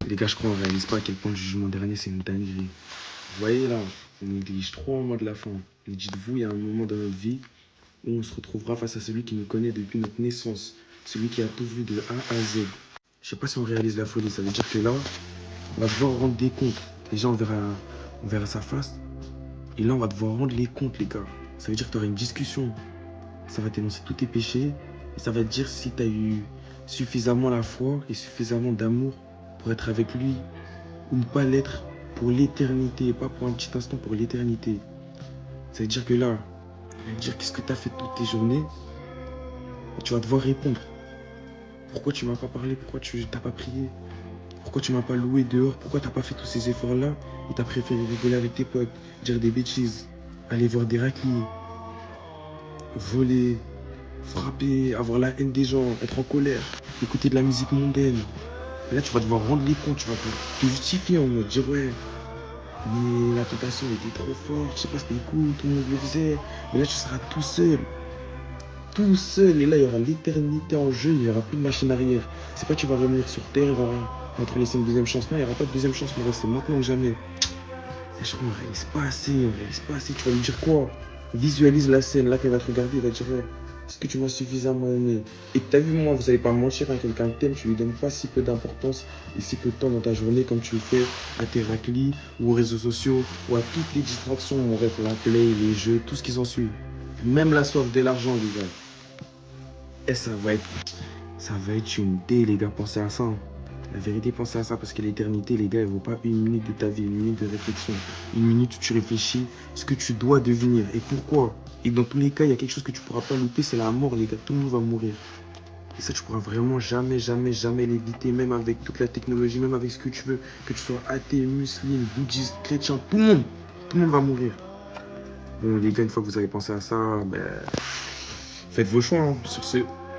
Les gars, je crois qu'on réalise pas à quel point le jugement dernier, c'est une dinguerie. Vous voyez là, on néglige 3 mois de la fin. Et dites-vous, il y a un moment dans notre vie où on se retrouvera face à celui qui nous connaît depuis notre naissance. Celui qui a tout vu de A à Z. Je sais pas si on réalise la folie. Ça veut dire que là, on va devoir rendre des comptes. Déjà, on verra sa face. Et là, on va devoir rendre les comptes, les gars. Ça veut dire que tu auras une discussion. Ça va t'énoncer tous tes péchés. Et ça va te dire si tu as eu suffisamment la foi et suffisamment d'amour pour être avec lui ou ne pas l'être pour l'éternité, et pas pour un petit instant, pour l'éternité. Ça veut dire que là, il va te dire qu'est-ce que tu as fait toutes tes journées et tu vas devoir répondre. Pourquoi tu m'as pas parlé? Pourquoi tu t'as pas prié? Pourquoi tu m'as pas loué dehors? Pourquoi t'as pas fait tous ces efforts-là et t'as préféré rigoler avec tes potes, dire des bêtises, aller voir des raclis, voler, frapper, avoir la haine des gens, être en colère, écouter de la musique mondaine. Et là, tu vas devoir rendre les comptes, tu vas te justifier en mode dire ouais, mais la tentation était trop forte, je sais pas, c'était cool, tout le monde le faisait. Mais là, tu seras tout seul. Tout seul. Et là, il y aura l'éternité en jeu, il n'y aura plus de machine arrière. C'est pas que tu vas revenir sur Terre, on va te laisser une deuxième chance. Non, il n'y aura pas de deuxième chance, mais c'est maintenant ou jamais. Et je crois qu'on réalise pas assez, on réalise pas assez. Tu vas lui dire quoi? Visualise la scène, là, qu'elle va te regarder, elle va te dire ouais, est-ce que tu m'as suffisamment aimé? Et t'as vu, moi, vous allez pas mentir, hein, quelqu'un que t'aimes, tu lui donnes pas si peu d'importance et si peu de temps dans ta journée comme tu le fais à tes raclis ou aux réseaux sociaux ou à toutes les distractions, mon rêve, la play, les jeux, tout ce qui s'en suit. Même la soif de l'argent, les gars. Et ça va être une dé, les gars, pensez à ça. La vérité, pensez à ça, parce que l'éternité, les gars, elle vaut pas une minute de ta vie, une minute de réflexion. Une minute où tu réfléchis ce que tu dois devenir et pourquoi. Et dans tous les cas, il y a quelque chose que tu pourras pas louper, c'est la mort, les gars. Tout le monde va mourir. Et ça, tu pourras vraiment jamais, jamais, jamais l'éviter, même avec toute la technologie, même avec ce que tu veux. Que tu sois athée, musulman, bouddhiste, chrétien, tout le monde va mourir. Bon, les gars, une fois que vous avez pensé à ça, ben, faites vos choix, hein. Sur ce,